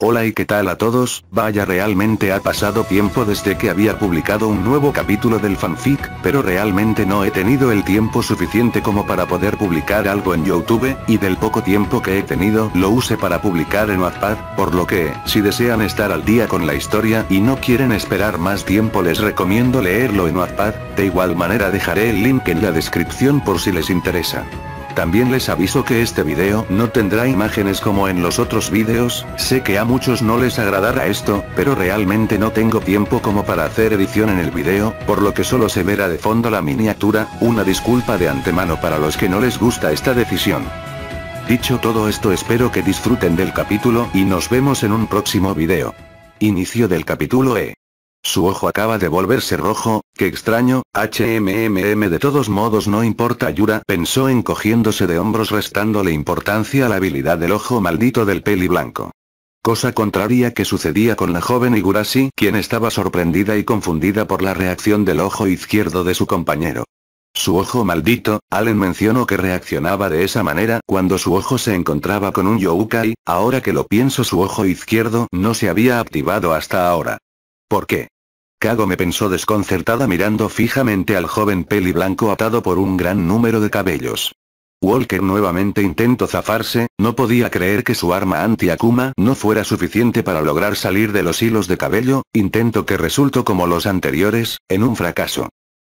Hola y qué tal a todos, vaya realmente ha pasado tiempo desde que había publicado un nuevo capítulo del fanfic, pero realmente no he tenido el tiempo suficiente como para poder publicar algo en YouTube, y del poco tiempo que he tenido lo usé para publicar en Wattpad, por lo que, si desean estar al día con la historia y no quieren esperar más tiempo les recomiendo leerlo en Wattpad, de igual manera dejaré el link en la descripción por si les interesa. También les aviso que este video no tendrá imágenes como en los otros vídeos, sé que a muchos no les agradará esto, pero realmente no tengo tiempo como para hacer edición en el video, por lo que solo se verá de fondo la miniatura, una disculpa de antemano para los que no les gusta esta decisión. Dicho todo esto, espero que disfruten del capítulo y nos vemos en un próximo video. Inicio del capítulo. Su ojo acaba de volverse rojo, qué extraño, de todos modos no importa, Yura pensó encogiéndose de hombros restándole importancia a la habilidad del ojo maldito del peli blanco. Cosa contraria que sucedía con la joven Higurashi, quien estaba sorprendida y confundida por la reacción del ojo izquierdo de su compañero. Su ojo maldito, Allen mencionó que reaccionaba de esa manera cuando su ojo se encontraba con un youkai, ahora que lo pienso su ojo izquierdo no se había activado hasta ahora. ¿Por qué? Kagome pensó desconcertada mirando fijamente al joven peli blanco atado por un gran número de cabellos. Walker nuevamente intentó zafarse, no podía creer que su arma anti-Akuma no fuera suficiente para lograr salir de los hilos de cabello, intento que resultó como los anteriores, en un fracaso.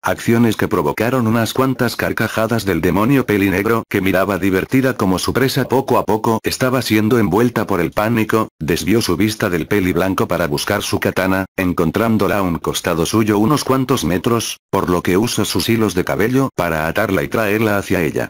Acciones que provocaron unas cuantas carcajadas del demonio peli negro que miraba divertida como su presa poco a poco estaba siendo envuelta por el pánico, desvió su vista del peli blanco para buscar su katana, encontrándola a un costado suyo unos cuantos metros, por lo que usó sus hilos de cabello para atarla y traerla hacia ella.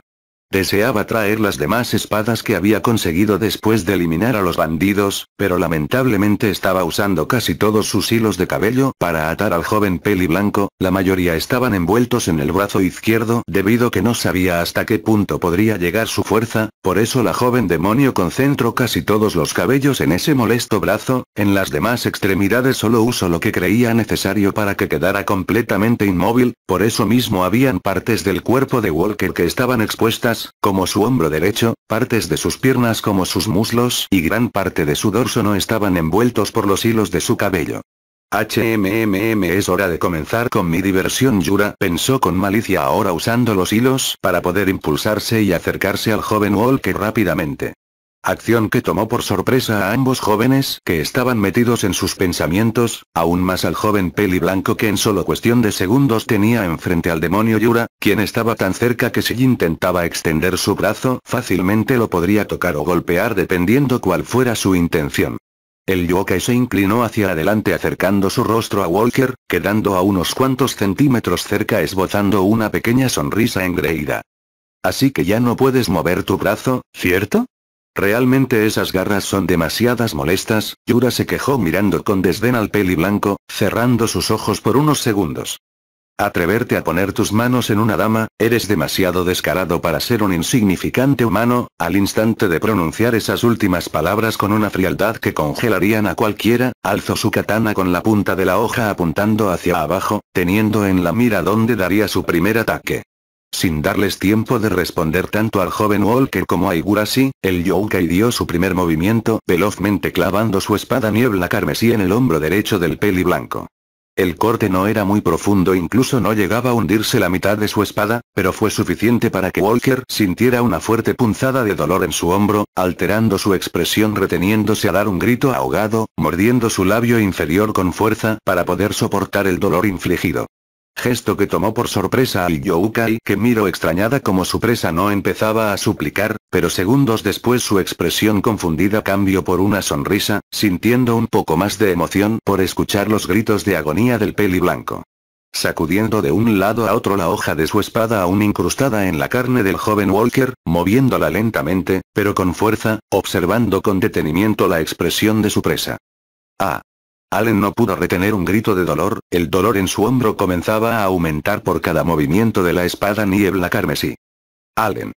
Deseaba traer las demás espadas que había conseguido después de eliminar a los bandidos, pero lamentablemente estaba usando casi todos sus hilos de cabello para atar al joven peli blanco, la mayoría estaban envueltos en el brazo izquierdo debido que no sabía hasta qué punto podría llegar su fuerza, por eso la joven demonio concentró casi todos los cabellos en ese molesto brazo, en las demás extremidades solo usó lo que creía necesario para que quedara completamente inmóvil, por eso mismo habían partes del cuerpo de Walker que estaban expuestas, como su hombro derecho, partes de sus piernas como sus muslos y gran parte de su dorso no estaban envueltos por los hilos de su cabello. Es hora de comenzar con mi diversión, Yura pensó con malicia ahora usando los hilos para poder impulsarse y acercarse al joven Walker rápidamente. Acción que tomó por sorpresa a ambos jóvenes que estaban metidos en sus pensamientos, aún más al joven peli blanco que en solo cuestión de segundos tenía enfrente al demonio Yura, quien estaba tan cerca que si intentaba extender su brazo fácilmente lo podría tocar o golpear dependiendo cuál fuera su intención. El yokai se inclinó hacia adelante acercando su rostro a Walker, quedando a unos cuantos centímetros cerca esbozando una pequeña sonrisa engreída. Así que ya no puedes mover tu brazo, ¿cierto? Realmente esas garras son demasiadas molestas, Yura se quejó mirando con desdén al peli blanco, cerrando sus ojos por unos segundos. Atreverte a poner tus manos en una dama, eres demasiado descarado para ser un insignificante humano, al instante de pronunciar esas últimas palabras con una frialdad que congelarían a cualquiera, alzó su katana con la punta de la hoja apuntando hacia abajo, teniendo en la mira dónde daría su primer ataque. Sin darles tiempo de responder tanto al joven Walker como a Higurashi, el yokai dio su primer movimiento, velozmente clavando su espada niebla carmesí en el hombro derecho del peli blanco. El corte no era muy profundo, incluso no llegaba a hundirse la mitad de su espada, pero fue suficiente para que Walker sintiera una fuerte punzada de dolor en su hombro, alterando su expresión reteniéndose a dar un grito ahogado, mordiendo su labio inferior con fuerza para poder soportar el dolor infligido. Gesto que tomó por sorpresa al youkai que miró extrañada como su presa no empezaba a suplicar, pero segundos después su expresión confundida cambió por una sonrisa, sintiendo un poco más de emoción por escuchar los gritos de agonía del peli blanco. Sacudiendo de un lado a otro la hoja de su espada aún incrustada en la carne del joven Walker, moviéndola lentamente, pero con fuerza, observando con detenimiento la expresión de su presa. Allen no pudo retener un grito de dolor, el dolor en su hombro comenzaba a aumentar por cada movimiento de la espada niebla carmesí. Allen.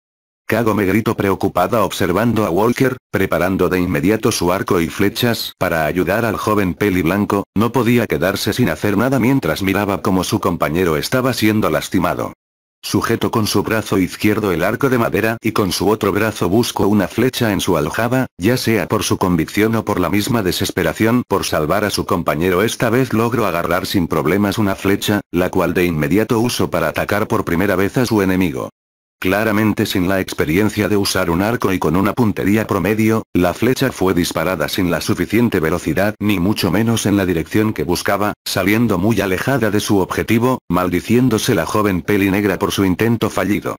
Kagome gritó preocupada observando a Walker, preparando de inmediato su arco y flechas para ayudar al joven peli blanco, no podía quedarse sin hacer nada mientras miraba cómo su compañero estaba siendo lastimado. Sujeto con su brazo izquierdo el arco de madera y con su otro brazo buscó una flecha en su aljaba, ya sea por su convicción o por la misma desesperación por salvar a su compañero. Esta vez logró agarrar sin problemas una flecha, la cual de inmediato usó para atacar por primera vez a su enemigo. Claramente sin la experiencia de usar un arco y con una puntería promedio, la flecha fue disparada sin la suficiente velocidad ni mucho menos en la dirección que buscaba, saliendo muy alejada de su objetivo, maldiciéndose la joven peli negra por su intento fallido.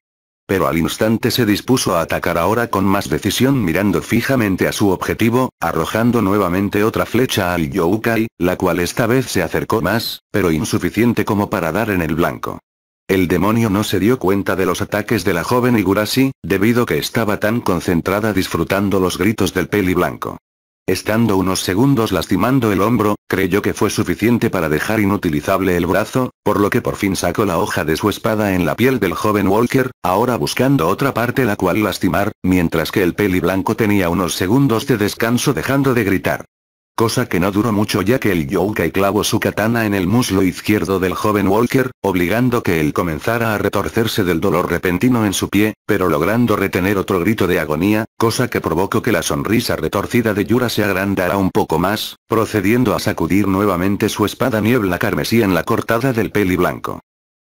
Pero al instante se dispuso a atacar ahora con más decisión mirando fijamente a su objetivo, arrojando nuevamente otra flecha al Youkai, la cual esta vez se acercó más, pero insuficiente como para dar en el blanco. El demonio no se dio cuenta de los ataques de la joven Higurashi, debido que estaba tan concentrada disfrutando los gritos del peli blanco. Estando unos segundos lastimando el hombro, creyó que fue suficiente para dejar inutilizable el brazo, por lo que por fin sacó la hoja de su espada en la piel del joven Walker, ahora buscando otra parte la cual lastimar, mientras que el peli blanco tenía unos segundos de descanso dejando de gritar. Cosa que no duró mucho ya que el Youkai clavó su katana en el muslo izquierdo del joven Walker, obligando que él comenzara a retorcerse del dolor repentino en su pie, pero logrando retener otro grito de agonía, cosa que provocó que la sonrisa retorcida de Yura se agrandara un poco más, procediendo a sacudir nuevamente su espada niebla carmesí en la cortada del peli blanco.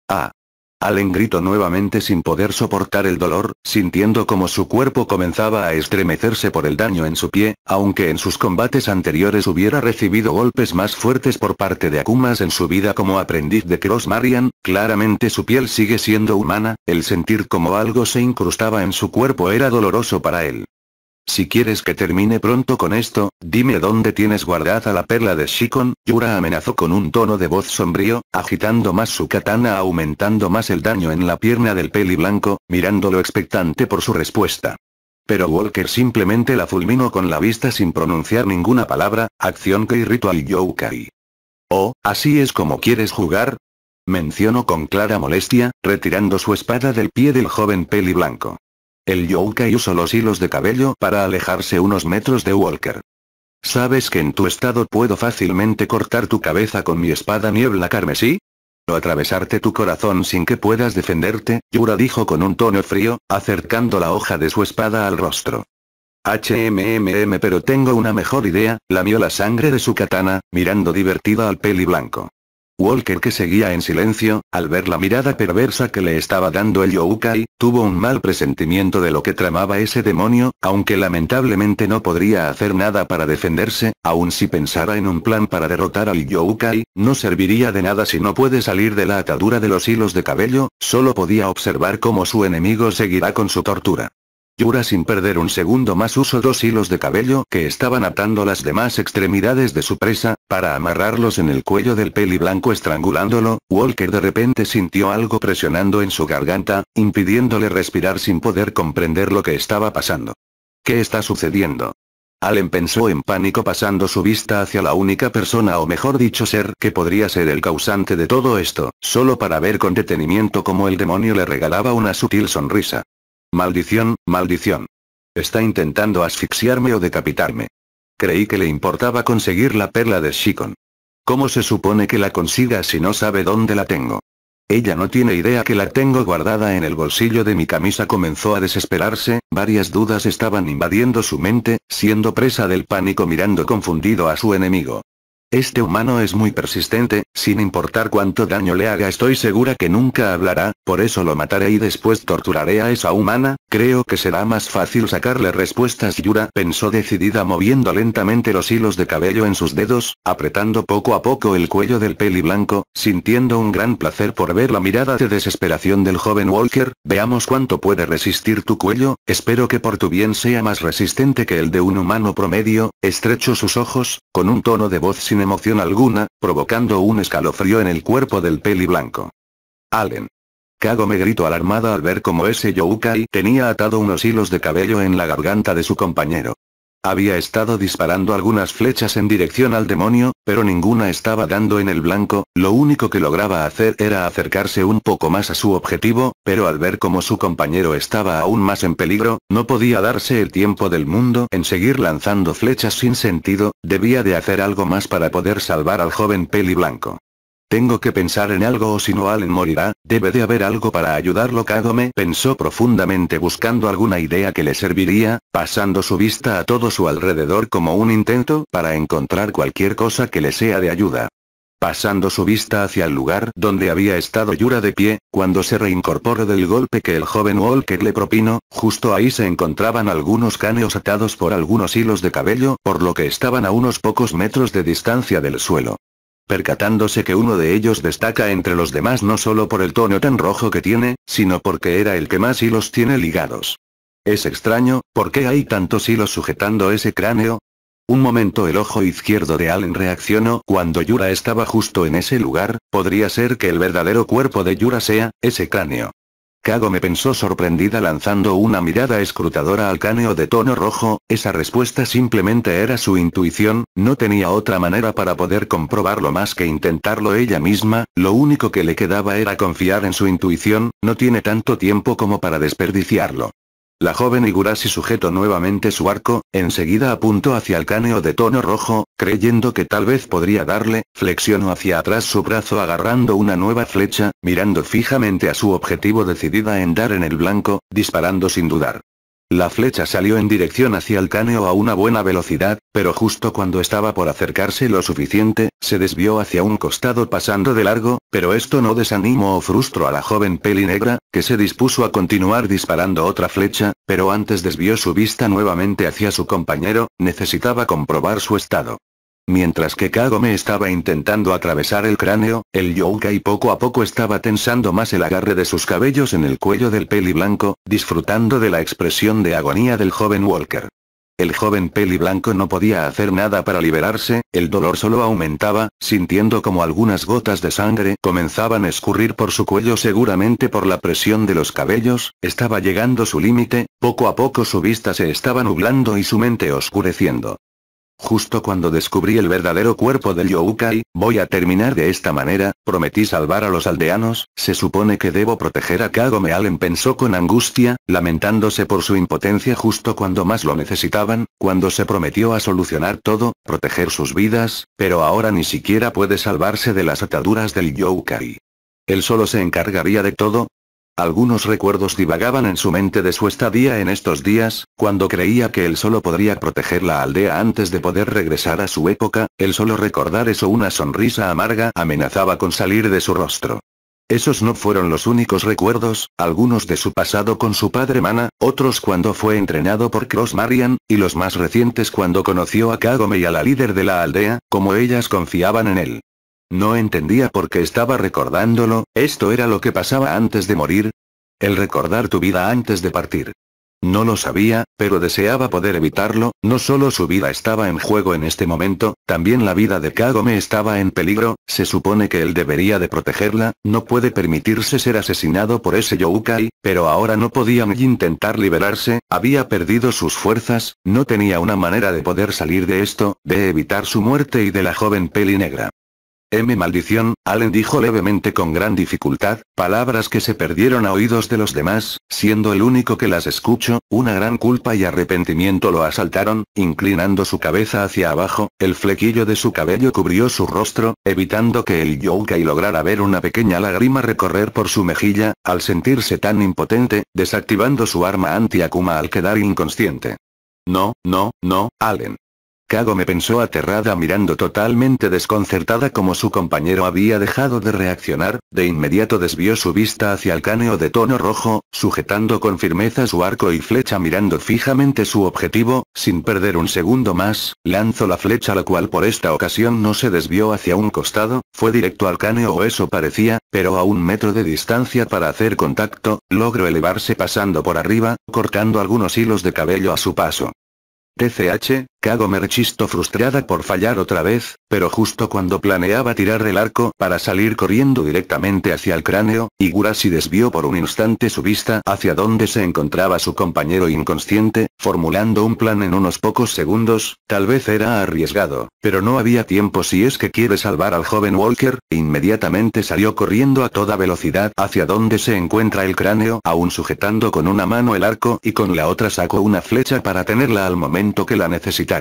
¡Ah! Allen gritó nuevamente sin poder soportar el dolor, sintiendo como su cuerpo comenzaba a estremecerse por el daño en su pie, aunque en sus combates anteriores hubiera recibido golpes más fuertes por parte de Akumas en su vida como aprendiz de Cross Marian, claramente su piel sigue siendo humana, el sentir como algo se incrustaba en su cuerpo era doloroso para él. Si quieres que termine pronto con esto, dime dónde tienes guardada la perla de Shikon, Yura amenazó con un tono de voz sombrío, agitando más su katana aumentando más el daño en la pierna del peli blanco, mirándolo expectante por su respuesta. Pero Walker simplemente la fulminó con la vista sin pronunciar ninguna palabra, acción que irritó al Youkai. «Oh, ¿así es como quieres jugar?», mencionó con clara molestia, retirando su espada del pie del joven peli blanco. El Youkai usó los hilos de cabello para alejarse unos metros de Walker. ¿Sabes que en tu estado puedo fácilmente cortar tu cabeza con mi espada niebla carmesí? ¿O atravesarte tu corazón sin que puedas defenderte?, Yura dijo con un tono frío, acercando la hoja de su espada al rostro. Pero tengo una mejor idea, lamió la sangre de su katana, mirando divertida al peli blanco. Walker, que seguía en silencio, al ver la mirada perversa que le estaba dando el Youkai, tuvo un mal presentimiento de lo que tramaba ese demonio, aunque lamentablemente no podría hacer nada para defenderse, aun si pensara en un plan para derrotar al Youkai, no serviría de nada si no puede salir de la atadura de los hilos de cabello, solo podía observar cómo su enemigo seguirá con su tortura. Yura sin perder un segundo más usó dos hilos de cabello que estaban atando las demás extremidades de su presa, para amarrarlos en el cuello del peli blanco estrangulándolo. Walker de repente sintió algo presionando en su garganta, impidiéndole respirar sin poder comprender lo que estaba pasando. ¿Qué está sucediendo? Allen pensó en pánico pasando su vista hacia la única persona o mejor dicho ser que podría ser el causante de todo esto, solo para ver con detenimiento cómo el demonio le regalaba una sutil sonrisa. Maldición, maldición. Está intentando asfixiarme o decapitarme. Creí que le importaba conseguir la perla de Shikon. ¿Cómo se supone que la consiga si no sabe dónde la tengo? Ella no tiene idea que la tengo guardada en el bolsillo de mi camisa. Comenzó a desesperarse, varias dudas estaban invadiendo su mente, siendo presa del pánico mirando confundido a su enemigo. Este humano es muy persistente, sin importar cuánto daño le haga estoy segura que nunca hablará, por eso lo mataré y después torturaré a esa humana, creo que será más fácil sacarle respuestas. Yura pensó decidida moviendo lentamente los hilos de cabello en sus dedos, apretando poco a poco el cuello del peli blanco, sintiendo un gran placer por ver la mirada de desesperación del joven Walker. Veamos cuánto puede resistir tu cuello, espero que por tu bien sea más resistente que el de un humano promedio. Estrechó sus ojos, con un tono de voz sin emoción alguna, provocando un escalofrío en el cuerpo del peli blanco. Allen. Kagome gritó alarmada al ver cómo ese Youkai tenía atado unos hilos de cabello en la garganta de su compañero. Había estado disparando algunas flechas en dirección al demonio, pero ninguna estaba dando en el blanco, lo único que lograba hacer era acercarse un poco más a su objetivo, pero al ver cómo su compañero estaba aún más en peligro, no podía darse el tiempo del mundo en seguir lanzando flechas sin sentido, debía de hacer algo más para poder salvar al joven peli blanco. Tengo que pensar en algo o si no Allen morirá, debe de haber algo para ayudarlo. Kagome pensó profundamente buscando alguna idea que le serviría, pasando su vista a todo su alrededor como un intento para encontrar cualquier cosa que le sea de ayuda. Pasando su vista hacia el lugar donde había estado Yura de pie, cuando se reincorporó del golpe que el joven Walker le propinó, justo ahí se encontraban algunos cráneos atados por algunos hilos de cabello, por lo que estaban a unos pocos metros de distancia del suelo. Percatándose que uno de ellos destaca entre los demás no solo por el tono tan rojo que tiene, sino porque era el que más hilos tiene ligados. Es extraño, ¿por qué hay tantos hilos sujetando ese cráneo? Un momento el ojo izquierdo de Allen reaccionó cuando Yura estaba justo en ese lugar, podría ser que el verdadero cuerpo de Yura sea, ese cráneo. Kagome pensó sorprendida lanzando una mirada escrutadora al cráneo de tono rojo, esa respuesta simplemente era su intuición, no tenía otra manera para poder comprobarlo más que intentarlo ella misma, lo único que le quedaba era confiar en su intuición, no tiene tanto tiempo como para desperdiciarlo. La joven Higurashi sujetó nuevamente su arco, enseguida apuntó hacia el cráneo de tono rojo, creyendo que tal vez podría darle, flexionó hacia atrás su brazo agarrando una nueva flecha, mirando fijamente a su objetivo decidida en dar en el blanco, disparando sin dudar. La flecha salió en dirección hacia el cráneo a una buena velocidad, pero justo cuando estaba por acercarse lo suficiente, se desvió hacia un costado pasando de largo, pero esto no desanimó o frustró a la joven pelinegra, que se dispuso a continuar disparando otra flecha, pero antes desvió su vista nuevamente hacia su compañero, necesitaba comprobar su estado. Mientras que Kagome estaba intentando atravesar el cráneo, el yokai poco a poco estaba tensando más el agarre de sus cabellos en el cuello del peli blanco, disfrutando de la expresión de agonía del joven Walker. El joven peli blanco no podía hacer nada para liberarse, el dolor solo aumentaba, sintiendo como algunas gotas de sangre comenzaban a escurrir por su cuello seguramente por la presión de los cabellos, estaba llegando su límite, poco a poco su vista se estaba nublando y su mente oscureciendo. Justo cuando descubrí el verdadero cuerpo del yokai, voy a terminar de esta manera, prometí salvar a los aldeanos, se supone que debo proteger a Kagome. Allen pensó con angustia, lamentándose por su impotencia justo cuando más lo necesitaban, cuando se prometió a solucionar todo, proteger sus vidas, pero ahora ni siquiera puede salvarse de las ataduras del yokai. ¿Él solo se encargaría de todo? Algunos recuerdos divagaban en su mente de su estadía en estos días, cuando creía que él solo podría proteger la aldea antes de poder regresar a su época, el solo recordar eso una sonrisa amarga amenazaba con salir de su rostro. Esos no fueron los únicos recuerdos, algunos de su pasado con su padre Mana, otros cuando fue entrenado por Cross Marian, y los más recientes cuando conoció a Kagome y a la líder de la aldea, como ellas confiaban en él. No entendía por qué estaba recordándolo, ¿esto era lo que pasaba antes de morir? El recordar tu vida antes de partir. No lo sabía, pero deseaba poder evitarlo, no solo su vida estaba en juego en este momento, también la vida de Kagome estaba en peligro, se supone que él debería de protegerla, no puede permitirse ser asesinado por ese yokai, pero ahora no podía ni intentar liberarse, había perdido sus fuerzas, no tenía una manera de poder salir de esto, de evitar su muerte y de la joven peli negra. Maldición, Allen dijo levemente con gran dificultad, palabras que se perdieron a oídos de los demás, siendo el único que las escuchó, una gran culpa y arrepentimiento lo asaltaron, inclinando su cabeza hacia abajo, el flequillo de su cabello cubrió su rostro, evitando que el yokai lograra ver una pequeña lágrima recorrer por su mejilla, al sentirse tan impotente, desactivando su arma anti-Akuma al quedar inconsciente. No, Allen. Kagome pensó aterrada mirando totalmente desconcertada como su compañero había dejado de reaccionar, de inmediato desvió su vista hacia el cráneo de tono rojo, sujetando con firmeza su arco y flecha mirando fijamente su objetivo, sin perder un segundo más, lanzó la flecha la cual por esta ocasión no se desvió hacia un costado, fue directo al cráneo o eso parecía, pero a 1 metro de distancia para hacer contacto, logró elevarse pasando por arriba, cortando algunos hilos de cabello a su paso. TCH, Kagome rechistó frustrada por fallar otra vez, pero justo cuando planeaba tirar el arco para salir corriendo directamente hacia el cráneo, Higurashi desvió por un instante su vista hacia donde se encontraba su compañero inconsciente, formulando un plan en unos pocos segundos, tal vez era arriesgado, pero no había tiempo si es que quiere salvar al joven Walker, inmediatamente salió corriendo a toda velocidad hacia donde se encuentra el cráneo, aún sujetando con una mano el arco y con la otra sacó una flecha para tenerla al momento que la necesitara.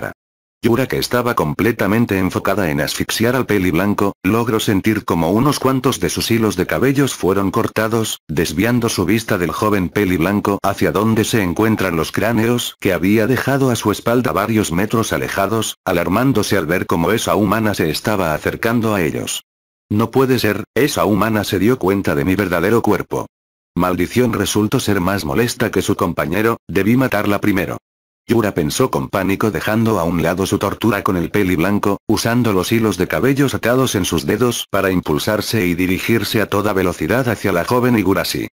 Yura, que estaba completamente enfocada en asfixiar al peli blanco, logró sentir como unos cuantos de sus hilos de cabellos fueron cortados, desviando su vista del joven peli blanco hacia donde se encuentran los cráneos que había dejado a su espalda varios metros alejados, alarmándose al ver cómo esa humana se estaba acercando a ellos. No puede ser, esa humana se dio cuenta de mi verdadero cuerpo. Maldición, resultó ser más molesta que su compañero, debí matarla primero. Yura pensó con pánico, dejando a un lado su tortura con el peli blanco, usando los hilos de cabellos atados en sus dedos para impulsarse y dirigirse a toda velocidad hacia la joven Higurashi.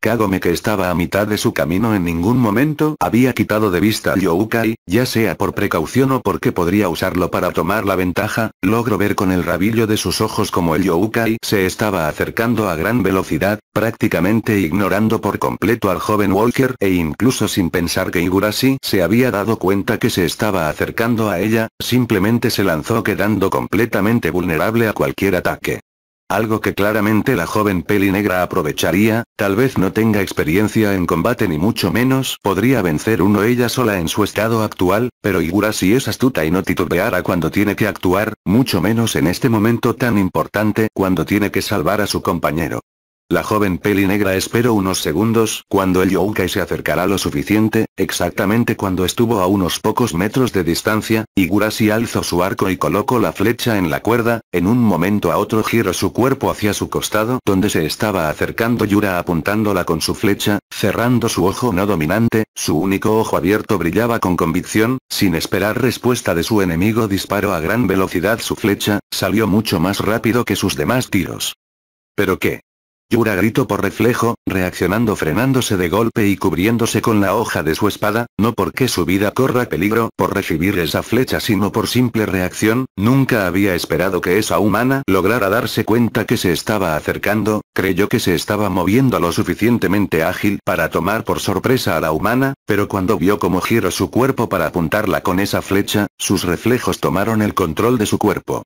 Kagome, que estaba a mitad de su camino, en ningún momento había quitado de vista al Youkai, ya sea por precaución o porque podría usarlo para tomar la ventaja, logró ver con el rabillo de sus ojos como el Youkai se estaba acercando a gran velocidad, prácticamente ignorando por completo al joven Walker e incluso sin pensar que Higurashi se había dado cuenta que se estaba acercando a ella, simplemente se lanzó quedando completamente vulnerable a cualquier ataque. Algo que claramente la joven peli negra aprovecharía, tal vez no tenga experiencia en combate ni mucho menos podría vencer uno ella sola en su estado actual, pero Higurashi es astuta y no titubeará cuando tiene que actuar, mucho menos en este momento tan importante cuando tiene que salvar a su compañero. La joven peli negra esperó unos segundos, cuando el Youkai se acercará lo suficiente, exactamente cuando estuvo a unos pocos metros de distancia, Higurashi alzó su arco y colocó la flecha en la cuerda, en un momento a otro giró su cuerpo hacia su costado donde se estaba acercando Yura apuntándola con su flecha, cerrando su ojo no dominante, su único ojo abierto brillaba con convicción, sin esperar respuesta de su enemigo disparó a gran velocidad su flecha, salió mucho más rápido que sus demás tiros. ¿Pero qué? Yura gritó por reflejo, reaccionando frenándose de golpe y cubriéndose con la hoja de su espada, no porque su vida corra peligro por recibir esa flecha sino por simple reacción, nunca había esperado que esa humana lograra darse cuenta que se estaba acercando, creyó que se estaba moviendo lo suficientemente ágil para tomar por sorpresa a la humana, pero cuando vio cómo giró su cuerpo para apuntarla con esa flecha, sus reflejos tomaron el control de su cuerpo.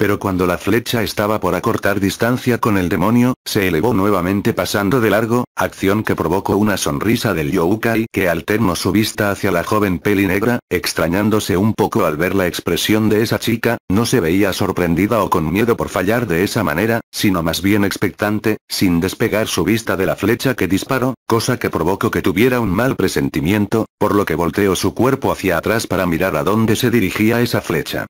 Pero cuando la flecha estaba por acortar distancia con el demonio, se elevó nuevamente pasando de largo, acción que provocó una sonrisa del Youkai que alternó su vista hacia la joven peli negra, extrañándose un poco al ver la expresión de esa chica, no se veía sorprendida o con miedo por fallar de esa manera, sino más bien expectante, sin despegar su vista de la flecha que disparó, cosa que provocó que tuviera un mal presentimiento, por lo que volteó su cuerpo hacia atrás para mirar a dónde se dirigía esa flecha.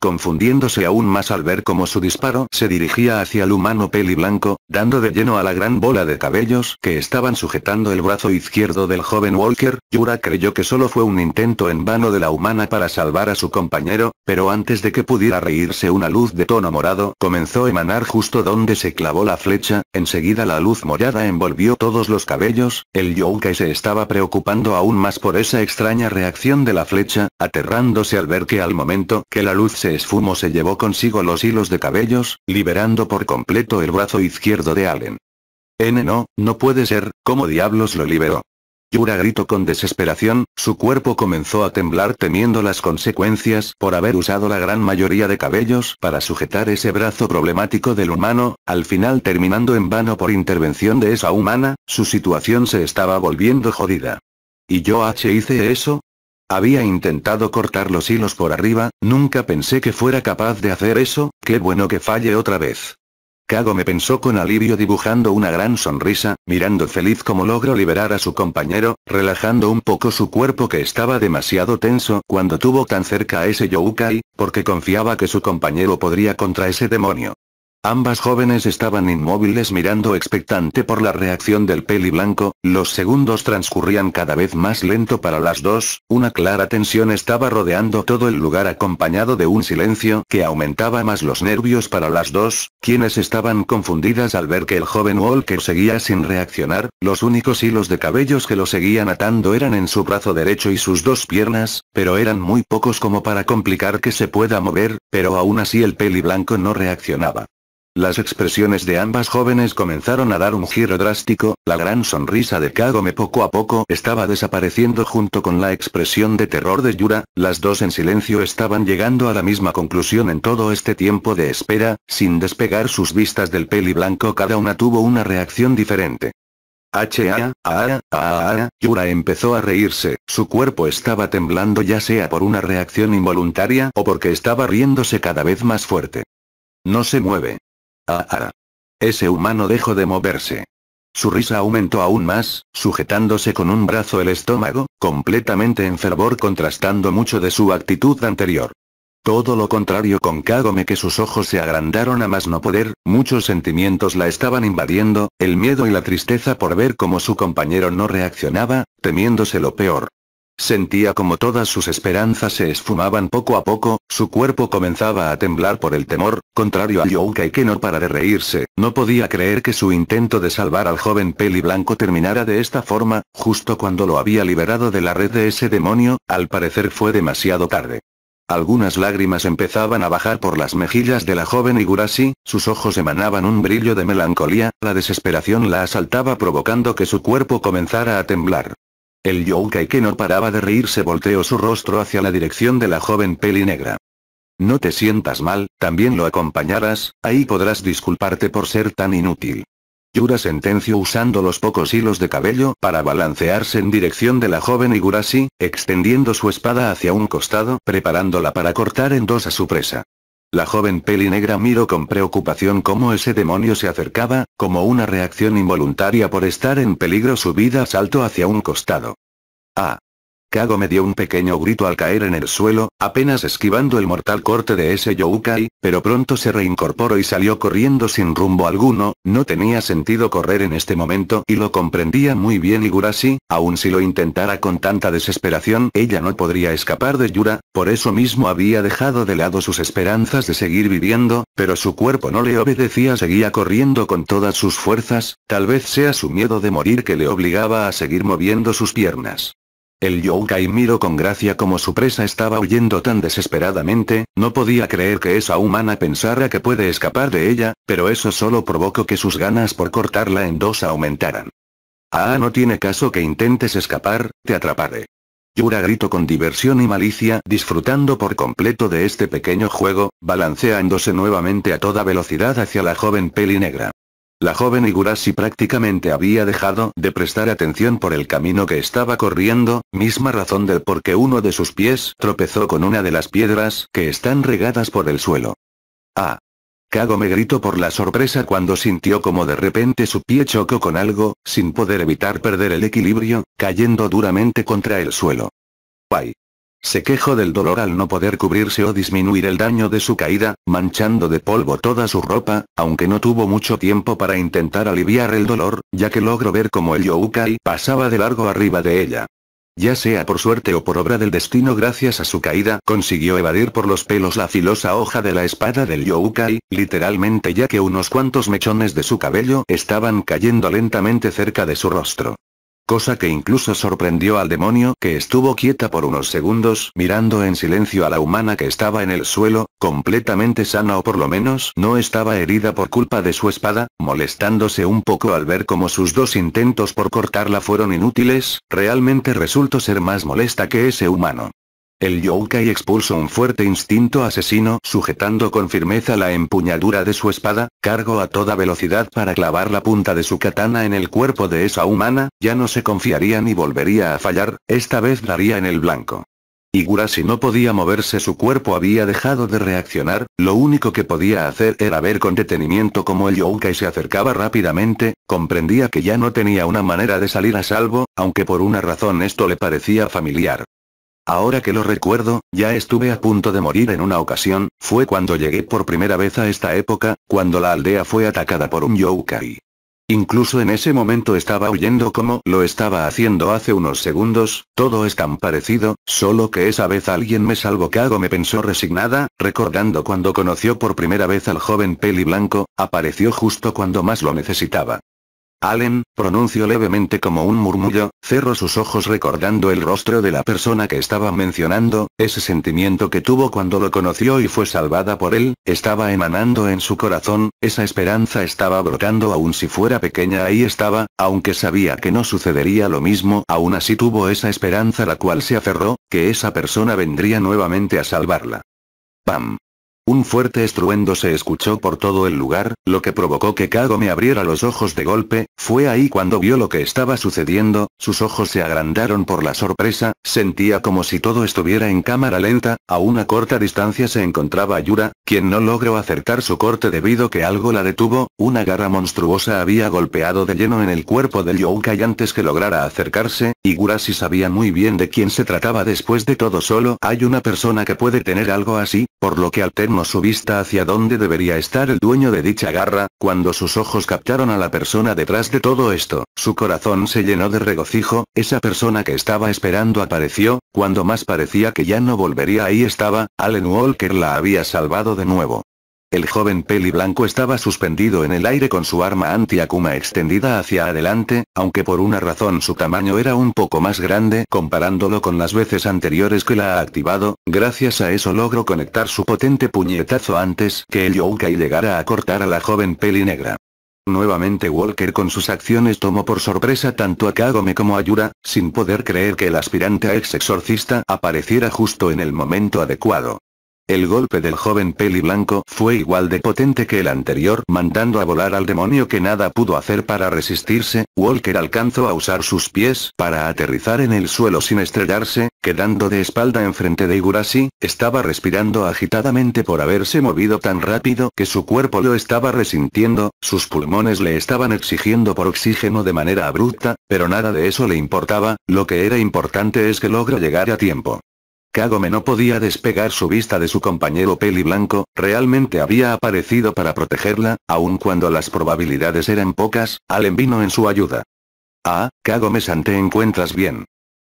Confundiéndose aún más al ver cómo su disparo se dirigía hacia el humano peli blanco, dando de lleno a la gran bola de cabellos que estaban sujetando el brazo izquierdo del joven Walker, Yura creyó que solo fue un intento en vano de la humana para salvar a su compañero, pero antes de que pudiera reírse una luz de tono morado comenzó a emanar justo donde se clavó la flecha, enseguida la luz morada envolvió todos los cabellos, el Youkai se estaba preocupando aún más por esa extraña reacción de la flecha, aterrándose al ver que al momento que la luz se esfumó se llevó consigo los hilos de cabellos, liberando por completo el brazo izquierdo de Allen. No puede ser, ¿cómo diablos lo liberó? Yura gritó con desesperación, su cuerpo comenzó a temblar temiendo las consecuencias por haber usado la gran mayoría de cabellos para sujetar ese brazo problemático del humano, al final terminando en vano por intervención de esa humana, su situación se estaba volviendo jodida. ¿Y yo hice eso? Había intentado cortar los hilos por arriba, nunca pensé que fuera capaz de hacer eso, qué bueno que falle otra vez. Kagome pensó con alivio dibujando una gran sonrisa, mirando feliz cómo logró liberar a su compañero, relajando un poco su cuerpo que estaba demasiado tenso cuando tuvo tan cerca a ese Youkai, porque confiaba que su compañero podría contra ese demonio. Ambas jóvenes estaban inmóviles mirando expectante por la reacción del peli blanco, los segundos transcurrían cada vez más lento para las dos, una clara tensión estaba rodeando todo el lugar acompañado de un silencio que aumentaba más los nervios para las dos, quienes estaban confundidas al ver que el joven Walker seguía sin reaccionar, los únicos hilos de cabellos que lo seguían atando eran en su brazo derecho y sus dos piernas, pero eran muy pocos como para complicar que se pueda mover, pero aún así el peli blanco no reaccionaba. Las expresiones de ambas jóvenes comenzaron a dar un giro drástico, la gran sonrisa de Kagome poco a poco estaba desapareciendo junto con la expresión de terror de Yura, las dos en silencio estaban llegando a la misma conclusión en todo este tiempo de espera, sin despegar sus vistas del peli blanco cada una tuvo una reacción diferente. Yura empezó a reírse, su cuerpo estaba temblando ya sea por una reacción involuntaria o porque estaba riéndose cada vez más fuerte. No se mueve. Ese humano dejó de moverse. Su risa aumentó aún más, sujetándose con un brazo el estómago, completamente en fervor contrastando mucho de su actitud anterior. Todo lo contrario con Kagome que sus ojos se agrandaron a más no poder, muchos sentimientos la estaban invadiendo, el miedo y la tristeza por ver cómo su compañero no reaccionaba, temiéndose lo peor. Sentía como todas sus esperanzas se esfumaban poco a poco, su cuerpo comenzaba a temblar por el temor, contrario a Youkai que no para de reírse, no podía creer que su intento de salvar al joven peli blanco terminara de esta forma, justo cuando lo había liberado de la red de ese demonio, al parecer fue demasiado tarde. Algunas lágrimas empezaban a bajar por las mejillas de la joven Higurashi, sus ojos emanaban un brillo de melancolía, la desesperación la asaltaba provocando que su cuerpo comenzara a temblar. El Youkai que no paraba de reírse volteó su rostro hacia la dirección de la joven peli negra. No te sientas mal, también lo acompañarás, ahí podrás disculparte por ser tan inútil. Yura sentenció usando los pocos hilos de cabello para balancearse en dirección de la joven Higurashi, extendiendo su espada hacia un costado, preparándola para cortar en dos a su presa. La joven peli negra miró con preocupación cómo ese demonio se acercaba, como una reacción involuntaria por estar en peligro su vida saltó hacia un costado. Kagome dio un pequeño grito al caer en el suelo, apenas esquivando el mortal corte de ese Youkai, pero pronto se reincorporó y salió corriendo sin rumbo alguno, no tenía sentido correr en este momento y lo comprendía muy bien Higurashi, aun si lo intentara con tanta desesperación ella no podría escapar de Yura, por eso mismo había dejado de lado sus esperanzas de seguir viviendo, pero su cuerpo no le obedecía, seguía corriendo con todas sus fuerzas, tal vez sea su miedo de morir que le obligaba a seguir moviendo sus piernas. El Youkai miró con gracia como su presa estaba huyendo tan desesperadamente, no podía creer que esa humana pensara que puede escapar de ella, pero eso solo provocó que sus ganas por cortarla en dos aumentaran. No tiene caso que intentes escapar, te atraparé. Yura gritó con diversión y malicia, disfrutando por completo de este pequeño juego, balanceándose nuevamente a toda velocidad hacia la joven peli negra. La joven Higurashi prácticamente había dejado de prestar atención por el camino que estaba corriendo, misma razón del por qué uno de sus pies tropezó con una de las piedras que están regadas por el suelo. Kagome gritó por la sorpresa cuando sintió como de repente su pie chocó con algo, sin poder evitar perder el equilibrio, cayendo duramente contra el suelo. Se quejó del dolor al no poder cubrirse o disminuir el daño de su caída, manchando de polvo toda su ropa, aunque no tuvo mucho tiempo para intentar aliviar el dolor, ya que logró ver cómo el Youkai pasaba de largo arriba de ella. Ya sea por suerte o por obra del destino gracias a su caída, consiguió evadir por los pelos la filosa hoja de la espada del Youkai, literalmente ya que unos cuantos mechones de su cabello estaban cayendo lentamente cerca de su rostro. Cosa que incluso sorprendió al demonio que estuvo quieta por unos segundos mirando en silencio a la humana que estaba en el suelo, completamente sana o por lo menos no estaba herida por culpa de su espada, molestándose un poco al ver cómo sus dos intentos por cortarla fueron inútiles, realmente resultó ser más molesta que ese humano. El Youkai expulsó un fuerte instinto asesino sujetando con firmeza la empuñadura de su espada, cargó a toda velocidad para clavar la punta de su katana en el cuerpo de esa humana, ya no se confiaría ni volvería a fallar, esta vez daría en el blanco. Higurashi no podía moverse, su cuerpo había dejado de reaccionar, lo único que podía hacer era ver con detenimiento cómo el Youkai se acercaba rápidamente, comprendía que ya no tenía una manera de salir a salvo, aunque por una razón esto le parecía familiar. Ahora que lo recuerdo, ya estuve a punto de morir en una ocasión, fue cuando llegué por primera vez a esta época, cuando la aldea fue atacada por un Youkai. Incluso en ese momento estaba huyendo como lo estaba haciendo hace unos segundos, todo es tan parecido, solo que esa vez alguien me salvó. Kagome pensó resignada, recordando cuando conoció por primera vez al joven peli blanco, apareció justo cuando más lo necesitaba. Allen, pronunció levemente como un murmullo, cerró sus ojos recordando el rostro de la persona que estaba mencionando, ese sentimiento que tuvo cuando lo conoció y fue salvada por él, estaba emanando en su corazón, esa esperanza estaba brotando aun si fuera pequeña, ahí estaba, aunque sabía que no sucedería lo mismo, aún así tuvo esa esperanza la cual se aferró, que esa persona vendría nuevamente a salvarla. ¡Pam! Un fuerte estruendo se escuchó por todo el lugar, lo que provocó que Kagome abriera los ojos de golpe. Fue ahí cuando vio lo que estaba sucediendo, sus ojos se agrandaron por la sorpresa, sentía como si todo estuviera en cámara lenta. A una corta distancia se encontraba Yura, quien no logró acertar su corte debido que algo la detuvo. Una garra monstruosa había golpeado de lleno en el cuerpo del yokai antes que lograra acercarse. Higurashi sabía muy bien de quién se trataba. Después de todo, solo hay una persona que puede tener algo así, por lo que alternó su vista hacia donde debería estar el dueño de dicha garra. Cuando sus ojos captaron a la persona detrás de todo esto, su corazón se llenó de regocijo. Esa persona que estaba esperando apareció. Cuando más parecía que ya no volvería, ahí estaba. Allen Walker la había salvado de nuevo. El joven peli blanco estaba suspendido en el aire con su arma anti-Akuma extendida hacia adelante, aunque por una razón su tamaño era un poco más grande comparándolo con las veces anteriores que la ha activado. Gracias a eso logró conectar su potente puñetazo antes que el yokai llegara a cortar a la joven peli negra. Nuevamente Walker con sus acciones tomó por sorpresa tanto a Kagome como a Yura, sin poder creer que el aspirante a ex exorcista apareciera justo en el momento adecuado. El golpe del joven peli blanco fue igual de potente que el anterior, mandando a volar al demonio que nada pudo hacer para resistirse. Walker alcanzó a usar sus pies para aterrizar en el suelo sin estrellarse, quedando de espalda enfrente de Higurashi. Estaba respirando agitadamente por haberse movido tan rápido que su cuerpo lo estaba resintiendo, sus pulmones le estaban exigiendo por oxígeno de manera abrupta, pero nada de eso le importaba. Lo que era importante es que logró llegar a tiempo. Kagome no podía despegar su vista de su compañero peli blanco, realmente había aparecido para protegerla, aun cuando las probabilidades eran pocas. Allen vino en su ayuda. Ah, Kagome-san, ¿te encuentras bien?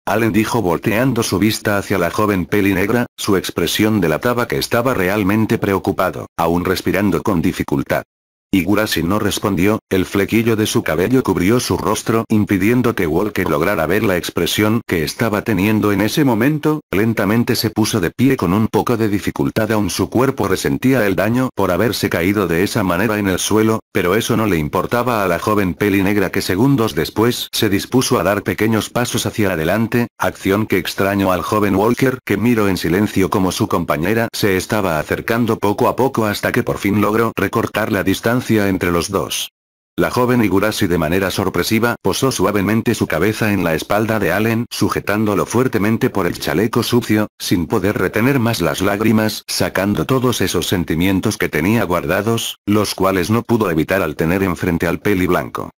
Allen dijo volteando su vista hacia la joven peli negra, su expresión delataba que estaba realmente preocupado, aún respirando con dificultad. Higurashi no respondió, el flequillo de su cabello cubrió su rostro impidiendo que Walker lograra ver la expresión que estaba teniendo en ese momento. Lentamente se puso de pie con un poco de dificultad, aún su cuerpo resentía el daño por haberse caído de esa manera en el suelo, pero eso no le importaba a la joven peli negra, que segundos después se dispuso a dar pequeños pasos hacia adelante, acción que extrañó al joven Walker, que miró en silencio como su compañera se estaba acercando poco a poco hasta que por fin logró recortar la distancia entre los dos. La joven Higurashi de manera sorpresiva posó suavemente su cabeza en la espalda de Allen, sujetándolo fuertemente por el chaleco sucio, sin poder retener más las lágrimas, sacando todos esos sentimientos que tenía guardados, los cuales no pudo evitar al tener enfrente al peli blanco.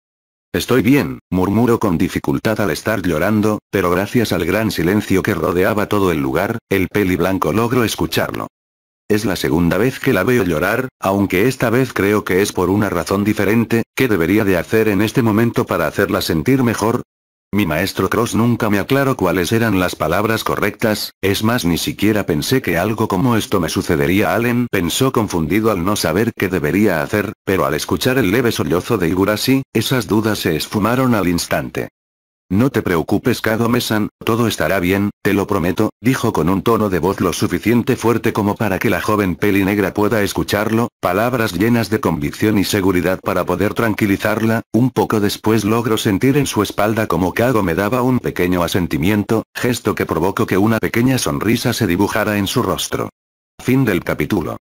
Estoy bien, murmuró con dificultad al estar llorando, pero gracias al gran silencio que rodeaba todo el lugar, el peli blanco logró escucharlo. Es la segunda vez que la veo llorar, aunque esta vez creo que es por una razón diferente. ¿Qué debería de hacer en este momento para hacerla sentir mejor? Mi maestro Cross nunca me aclaró cuáles eran las palabras correctas, es más, ni siquiera pensé que algo como esto me sucedería. Allen pensó confundido al no saber qué debería hacer, pero al escuchar el leve sollozo de Higurashi, esas dudas se esfumaron al instante. No te preocupes, Kagome-san, todo estará bien, te lo prometo, dijo con un tono de voz lo suficiente fuerte como para que la joven peli negra pueda escucharlo, palabras llenas de convicción y seguridad para poder tranquilizarla. Un poco después logró sentir en su espalda como Kagome daba un pequeño asentimiento, gesto que provocó que una pequeña sonrisa se dibujara en su rostro. Fin del capítulo.